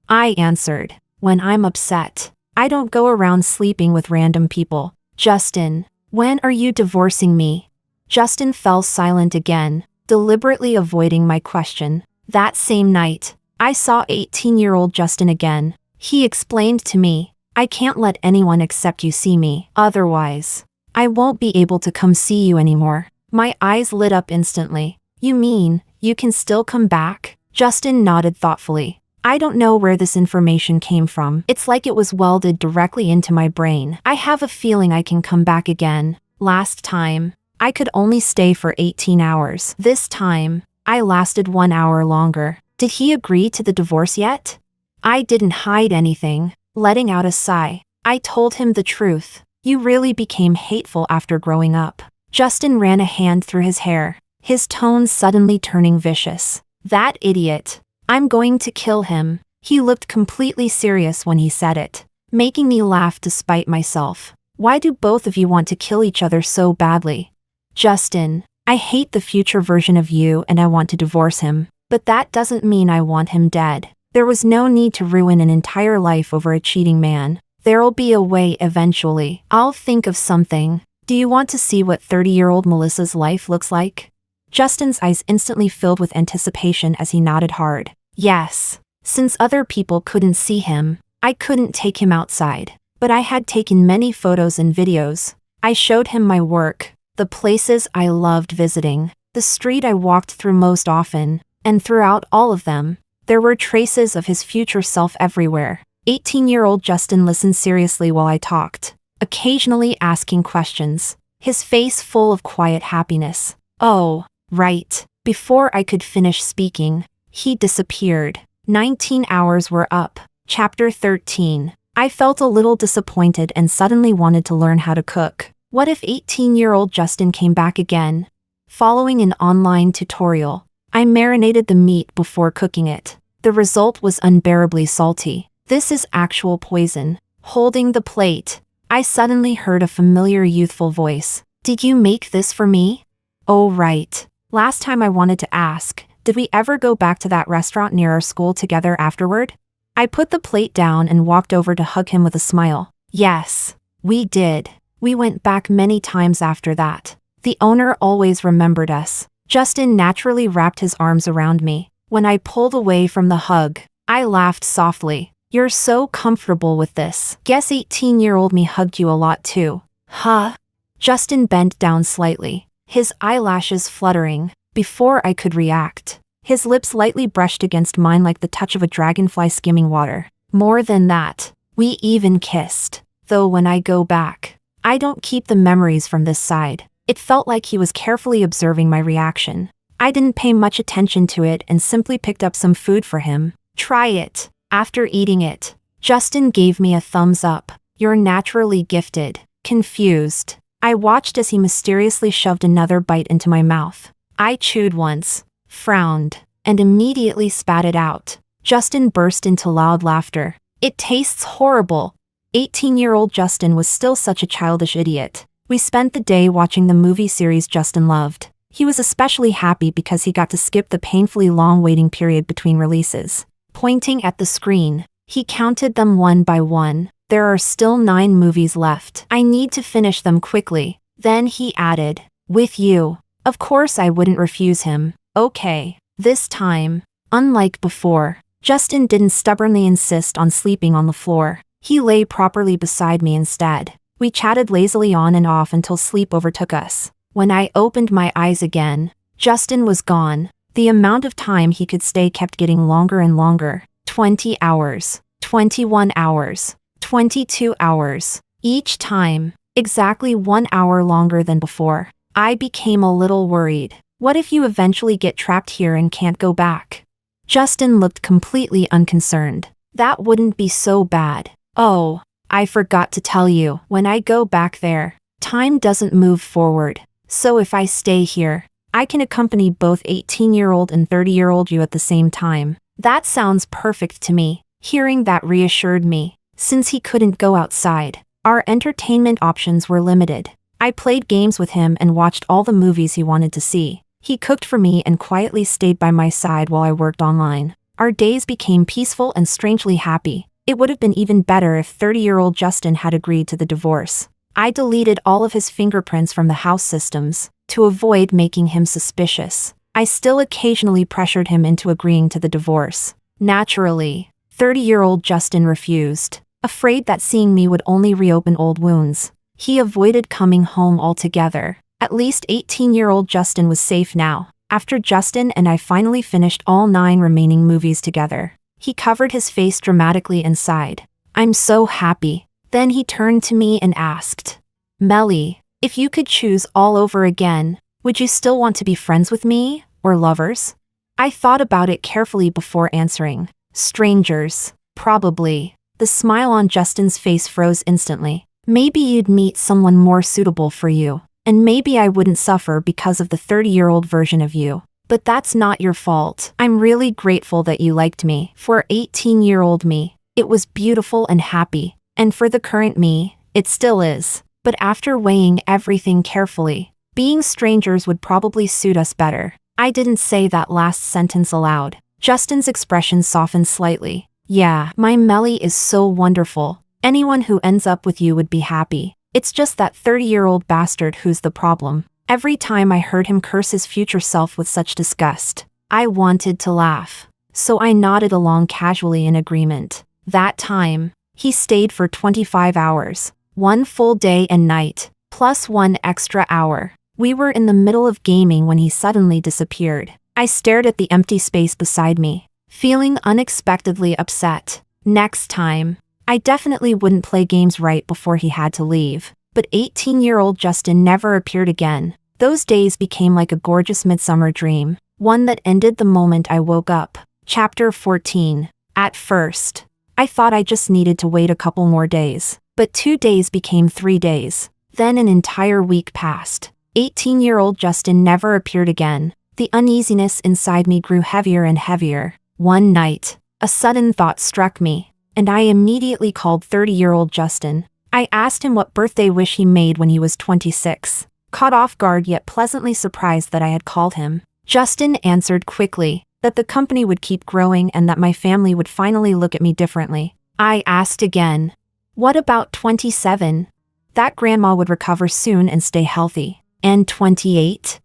I answered, when I'm upset, I don't go around sleeping with random people. Justin, when are you divorcing me? Justin fell silent again, deliberately avoiding my question. That same night, I saw 18-year-old Justin again. He explained to me, I can't let anyone except you see me. Otherwise, I won't be able to come see you anymore. My eyes lit up instantly. You mean, you can still come back? Justin nodded thoughtfully. I don't know where this information came from. It's like it was welded directly into my brain. I have a feeling I can come back again. Last time, I could only stay for 18 hours. This time, I lasted 1 hour longer. Did he agree to the divorce yet? I didn't hide anything, letting out a sigh. I told him the truth. You really became hateful after growing up. Justin ran a hand through his hair, his tone suddenly turning vicious. That idiot. I'm going to kill him. He looked completely serious when he said it, making me laugh despite myself. Why do both of you want to kill each other so badly? Justin, I hate the future version of you and I want to divorce him. But that doesn't mean I want him dead. There was no need to ruin an entire life over a cheating man. There'll be a way eventually. I'll think of something. Do you want to see what 30-year-old Melissa's life looks like? Justin's eyes instantly filled with anticipation as he nodded hard. Yes. Since other people couldn't see him, I couldn't take him outside. But I had taken many photos and videos. I showed him my work, the places I loved visiting, the street I walked through most often, and throughout all of them, there were traces of his future self everywhere. 18-year-old Justin listened seriously while I talked, occasionally asking questions, his face full of quiet happiness. Oh, right. Before I could finish speaking, he disappeared. 19 hours were up. Chapter 13. I felt a little disappointed and suddenly wanted to learn how to cook. What if 18-year-old Justin came back again? Following an online tutorial, I marinated the meat before cooking it. The result was unbearably salty. This is actual poison. Holding the plate, I suddenly heard a familiar youthful voice. Did you make this for me? Oh right. Last time I wanted to ask, did we ever go back to that restaurant near our school together afterward? I put the plate down and walked over to hug him with a smile. Yes, we did. We went back many times after that. The owner always remembered us. Justin naturally wrapped his arms around me. When I pulled away from the hug, I laughed softly. You're so comfortable with this. Guess 18-year-old me hugged you a lot too. Huh? Justin bent down slightly, his eyelashes fluttering. Before I could react, his lips lightly brushed against mine like the touch of a dragonfly skimming water. More than that, we even kissed. Though when I go back, I don't keep the memories from this side. It felt like he was carefully observing my reaction. I didn't pay much attention to it and simply picked up some food for him. Try it. After eating it, Justin gave me a thumbs up. You're naturally gifted. Confused, I watched as he mysteriously shoved another bite into my mouth. I chewed once, frowned, and immediately spat it out. Justin burst into loud laughter. It tastes horrible. 18-year-old Justin was still such a childish idiot. We spent the day watching the movie series Justin loved. He was especially happy because he got to skip the painfully long waiting period between releases. Pointing at the screen, he counted them one by one. There are still 9 movies left. I need to finish them quickly. Then he added, with you. Of course I wouldn't refuse him. Okay. This time, unlike before, Justin didn't stubbornly insist on sleeping on the floor. He lay properly beside me instead. We chatted lazily on and off until sleep overtook us. When I opened my eyes again, Justin was gone. The amount of time he could stay kept getting longer and longer. 20 hours, 21 hours, 22 hours. Each time, exactly 1 hour longer than before. I became a little worried. What if you eventually get trapped here and can't go back? Justin looked completely unconcerned. That wouldn't be so bad. Oh, I forgot to tell you, when I go back there, time doesn't move forward. So if I stay here, I can accompany both 18-year-old and 30-year-old you at the same time. That sounds perfect to me. Hearing that reassured me. Since he couldn't go outside, our entertainment options were limited. I played games with him and watched all the movies he wanted to see. He cooked for me and quietly stayed by my side while I worked online. Our days became peaceful and strangely happy. It would have been even better if 30-year-old Justin had agreed to the divorce. I deleted all of his fingerprints from the house systems to avoid making him suspicious. I still occasionally pressured him into agreeing to the divorce. Naturally, 30-year-old Justin refused, afraid that seeing me would only reopen old wounds. He avoided coming home altogether. At least 18-year-old Justin was safe now. After Justin and I finally finished all 9 remaining movies together, he covered his face dramatically and sighed. I'm so happy. Then he turned to me and asked, Melly, if you could choose all over again, would you still want to be friends with me, or lovers? I thought about it carefully before answering. Strangers, probably. The smile on Justin's face froze instantly. Maybe you'd meet someone more suitable for you, and maybe I wouldn't suffer because of the 30-year-old version of you. But that's not your fault. I'm really grateful that you liked me. For 18-year-old me, it was beautiful and happy. And for the current me, it still is. But after weighing everything carefully, being strangers would probably suit us better. I didn't say that last sentence aloud. Justin's expression softened slightly. Yeah, my Melly is so wonderful. Anyone who ends up with you would be happy. It's just that 30-year-old bastard who's the problem. Every time I heard him curse his future self with such disgust, I wanted to laugh. So I nodded along casually in agreement. That time, he stayed for 25 hours. 1 full day and night, plus 1 extra hour. We were in the middle of gaming when he suddenly disappeared. I stared at the empty space beside me, feeling unexpectedly upset. Next time, I definitely wouldn't play games right before he had to leave. But 18-year-old Justin never appeared again. Those days became like a gorgeous midsummer dream, one that ended the moment I woke up. Chapter 14. At first, I thought I just needed to wait a couple more days. But 2 days became 3 days. Then an entire week passed. 18-year-old Justin never appeared again. The uneasiness inside me grew heavier and heavier. One night, a sudden thought struck me, and I immediately called 30-year-old Justin. I asked him what birthday wish he made when he was 26. Caught off guard yet pleasantly surprised that I had called him, Justin answered quickly that the company would keep growing and that my family would finally look at me differently. I asked again, what about 27? That grandma would recover soon and stay healthy. And 28?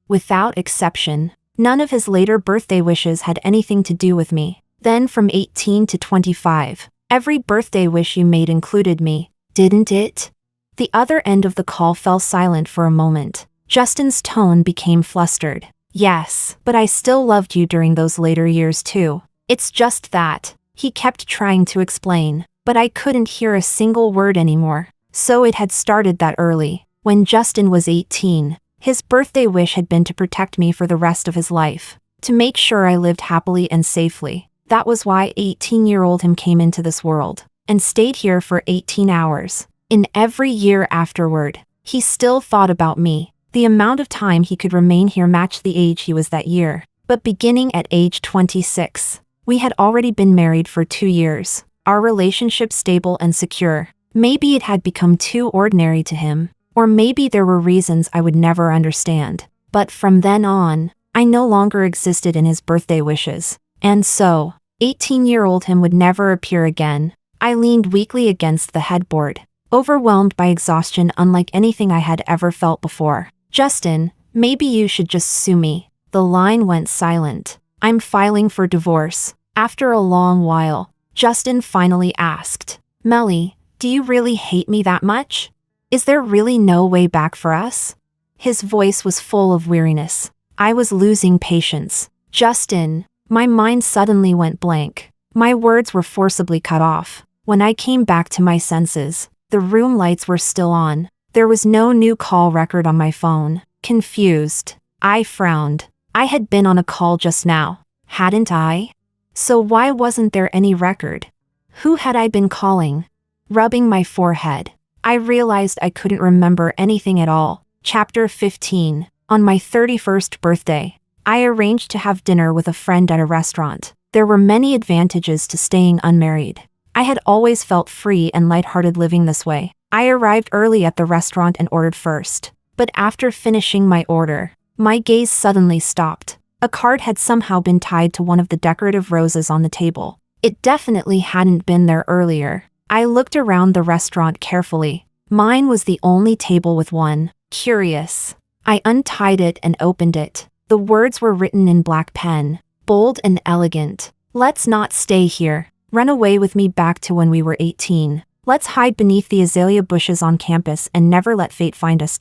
Without exception, none of his later birthday wishes had anything to do with me. Then from 18 to 25, every birthday wish you made included me, didn't it? The other end of the call fell silent for a moment. Justin's tone became flustered. Yes, but I still loved you during those later years too. It's just that, he kept trying to explain, but I couldn't hear a single word anymore. So it had started that early. When Justin was 18, his birthday wish had been to protect me for the rest of his life, to make sure I lived happily and safely. That was why 18-year-old him came into this world, and stayed here for 18 hours. In every year afterward, he still thought about me. The amount of time he could remain here matched the age he was that year. But beginning at age 26, we had already been married for 2 years, our relationship stable and secure. Maybe it had become too ordinary to him, or maybe there were reasons I would never understand. But from then on, I no longer existed in his birthday wishes. And so, 18-year-old him would never appear again. I leaned weakly against the headboard, overwhelmed by exhaustion unlike anything I had ever felt before. Justin, maybe you should just sue me. The line went silent. I'm filing for divorce. After a long while, Justin finally asked, Melly, do you really hate me that much? Is there really no way back for us? His voice was full of weariness. I was losing patience. Justin, my mind suddenly went blank. My words were forcibly cut off. When I came back to my senses, the room lights were still on. There was no new call record on my phone. Confused, I frowned. I had been on a call just now, hadn't I? So why wasn't there any record? Who had I been calling? Rubbing my forehead, I realized I couldn't remember anything at all. Chapter 15. On my 31st birthday, I arranged to have dinner with a friend at a restaurant. There were many advantages to staying unmarried. I had always felt free and lighthearted living this way. I arrived early at the restaurant and ordered first. But after finishing my order, my gaze suddenly stopped. A card had somehow been tied to one of the decorative roses on the table. It definitely hadn't been there earlier. I looked around the restaurant carefully. Mine was the only table with one. Curious. I untied it and opened it. The words were written in black pen, bold and elegant. Let's not stay here. Run away with me back to when we were 18. Let's hide beneath the azalea bushes on campus and never let fate find us.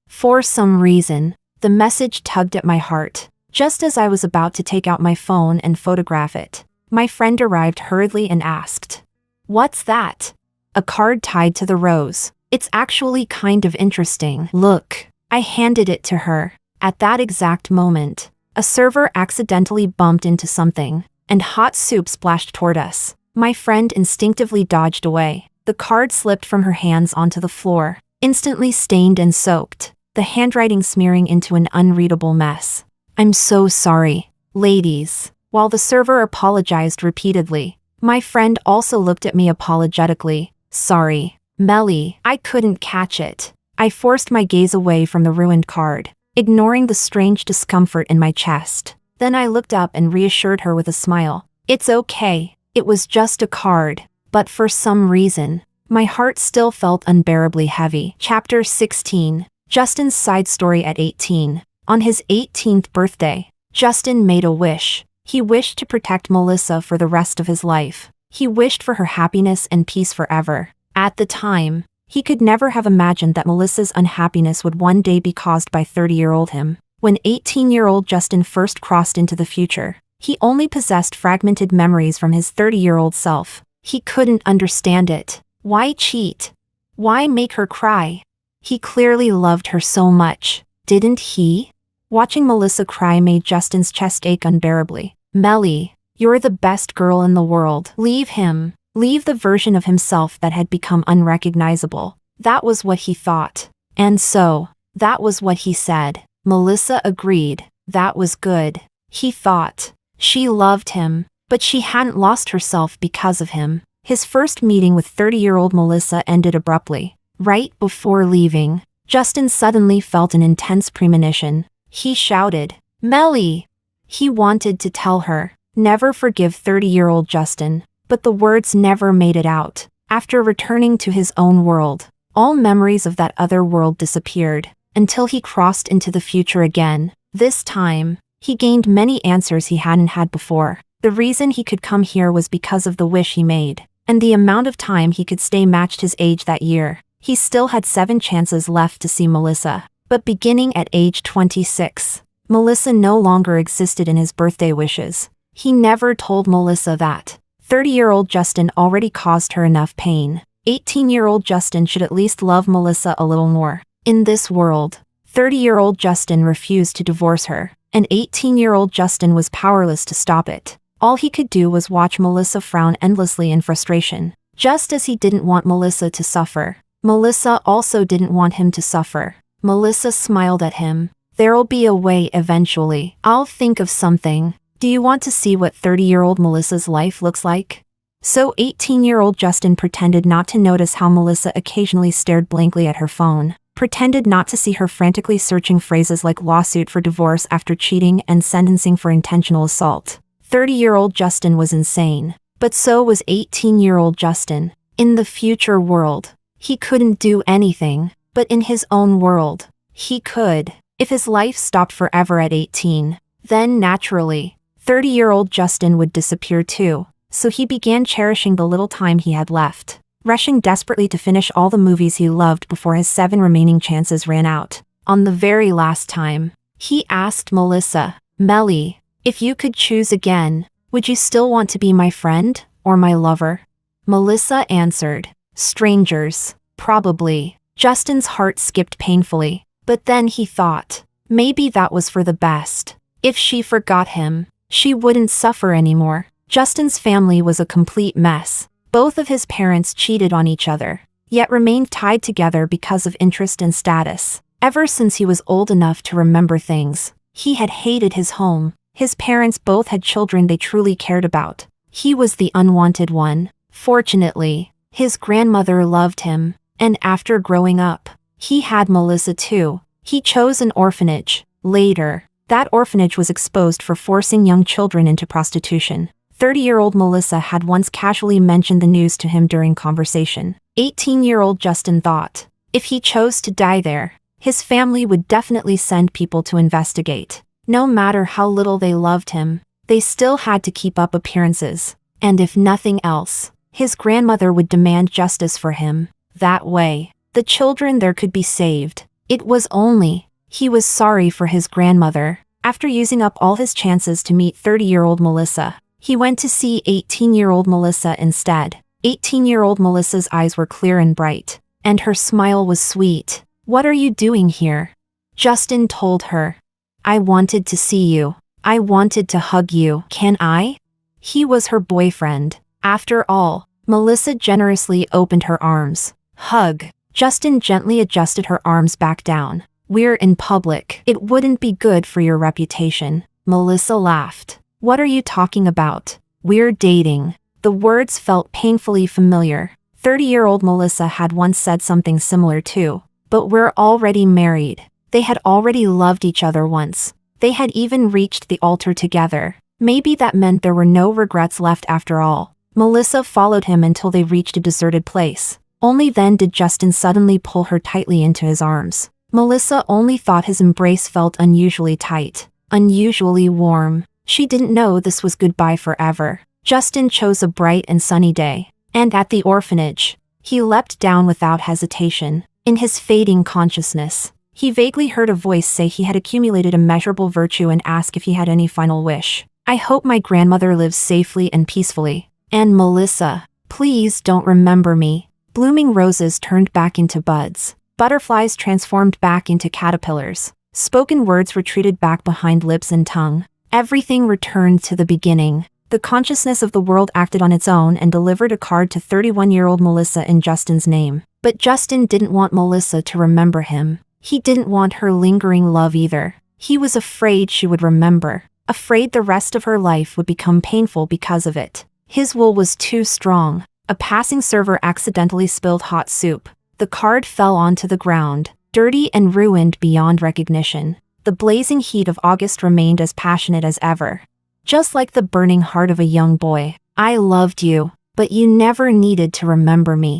For some reason, the message tugged at my heart. Just as I was about to take out my phone and photograph it, my friend arrived hurriedly and asked, "What's that?" "A card tied to the rose. It's actually kind of interesting. Look." I handed it to her. At that exact moment, a server accidentally bumped into something, and hot soup splashed toward us. My friend instinctively dodged away. The card slipped from her hands onto the floor, instantly stained and soaked, the handwriting smearing into an unreadable mess. "I'm so sorry, ladies." While the server apologized repeatedly, my friend also looked at me apologetically. "Sorry, Melly, I couldn't catch it." I forced my gaze away from the ruined card, ignoring the strange discomfort in my chest. Then I looked up and reassured her with a smile. "It's okay, it was just a card." But for some reason, my heart still felt unbearably heavy. Chapter 16. Justin's side story at 18. On his 18th birthday, Justin made a wish. He wished to protect Melissa for the rest of his life. He wished for her happiness and peace forever. At the time, he could never have imagined that Melissa's unhappiness would one day be caused by 30-year-old him. When 18-year-old Justin first crossed into the future, he only possessed fragmented memories from his 30-year-old self. He couldn't understand it. Why cheat? Why make her cry? He clearly loved her so much, didn't he? Watching Melissa cry made Justin's chest ache unbearably. "Melly, you're the best girl in the world. Leave him. Leave the version of himself that had become unrecognizable." That was what he thought. And so, that was what he said. Melissa agreed. That was good. He thought. She loved him, but she hadn't lost herself because of him. His first meeting with 30-year-old Melissa ended abruptly. Right before leaving, Justin suddenly felt an intense premonition. He shouted, "Melly!" He wanted to tell her, "Never forgive 30-year-old Justin," but the words never made it out. After returning to his own world, all memories of that other world disappeared, until he crossed into the future again. This time, he gained many answers he hadn't had before. The reason he could come here was because of the wish he made, and the amount of time he could stay matched his age that year. He still had 7 chances left to see Melissa, but beginning at age 26, Melissa no longer existed in his birthday wishes. He never told Melissa that 30-year-old Justin already caused her enough pain. 18-year-old Justin should at least love Melissa a little more. In this world, 30-year-old Justin refused to divorce her, and 18-year-old Justin was powerless to stop it. All he could do was watch Melissa frown endlessly in frustration. Just as he didn't want Melissa to suffer, Melissa also didn't want him to suffer. Melissa smiled at him. "There'll be a way eventually. I'll think of something. Do you want to see what 30-year-old Melissa's life looks like?" So 18-year-old Justin pretended not to notice how Melissa occasionally stared blankly at her phone, pretended not to see her frantically searching phrases like lawsuit for divorce after cheating and sentencing for intentional assault. 30-year-old Justin was insane, but so was 18-year-old Justin. In the future world, he couldn't do anything, but in his own world, he could. If his life stopped forever at 18, then naturally, 30-year-old Justin would disappear too. So he began cherishing the little time he had left, rushing desperately to finish all the movies he loved before his 7 remaining chances ran out. On the very last time, he asked Melissa, "Melly, if you could choose again, would you still want to be my friend or my lover?" Melissa answered, "Strangers, probably." Justin's heart skipped painfully, but then he thought, maybe that was for the best. If she forgot him, she wouldn't suffer anymore. Justin's family was a complete mess. Both of his parents cheated on each other, yet remained tied together because of interest and status. Ever since he was old enough to remember things, he had hated his home. His parents both had children they truly cared about. He was the unwanted one. Fortunately, his grandmother loved him, and after growing up, he had Melissa too. He chose an orphanage. Later, that orphanage was exposed for forcing young children into prostitution. 30-year-old Melissa had once casually mentioned the news to him during conversation. 18-year-old Justin thought, if he chose to die there, his family would definitely send people to investigate. No matter how little they loved him, they still had to keep up appearances. And if nothing else, his grandmother would demand justice for him. That way, the children there could be saved. It was only, he was sorry for his grandmother. After using up all his chances to meet 30-year-old Melissa, he went to see 18-year-old Melissa instead. 18-year-old Melissa's eyes were clear and bright, and her smile was sweet. "What are you doing here?" Justin told her. "I wanted to see you. I wanted to hug you. Can I?" He was her boyfriend. After all, Melissa generously opened her arms. "Hug." Justin gently adjusted her arms back down. "We're in public. It wouldn't be good for your reputation." Melissa laughed. "What are you talking about? We're dating." The words felt painfully familiar. 30-year-old Melissa had once said something similar too. "But we're already married." They had already loved each other once. They had even reached the altar together. Maybe that meant there were no regrets left after all. Melissa followed him until they reached a deserted place. Only then did Justin suddenly pull her tightly into his arms. Melissa only thought his embrace felt unusually tight, unusually warm. She didn't know this was goodbye forever. Justin chose a bright and sunny day, and at the orphanage, he leapt down without hesitation. In his fading consciousness, he vaguely heard a voice say he had accumulated immeasurable virtue and ask if he had any final wish. "I hope my grandmother lives safely and peacefully. And Melissa, please don't remember me." Blooming roses turned back into buds. Butterflies transformed back into caterpillars. Spoken words retreated back behind lips and tongue. Everything returned to the beginning. The consciousness of the world acted on its own and delivered a card to 31-year-old Melissa in Justin's name. But Justin didn't want Melissa to remember him. He didn't want her lingering love either. He was afraid she would remember, afraid the rest of her life would become painful because of it. His will was too strong. A passing server accidentally spilled hot soup. The card fell onto the ground, dirty and ruined beyond recognition. The blazing heat of August remained as passionate as ever. Just like the burning heart of a young boy. I loved you, but you never needed to remember me.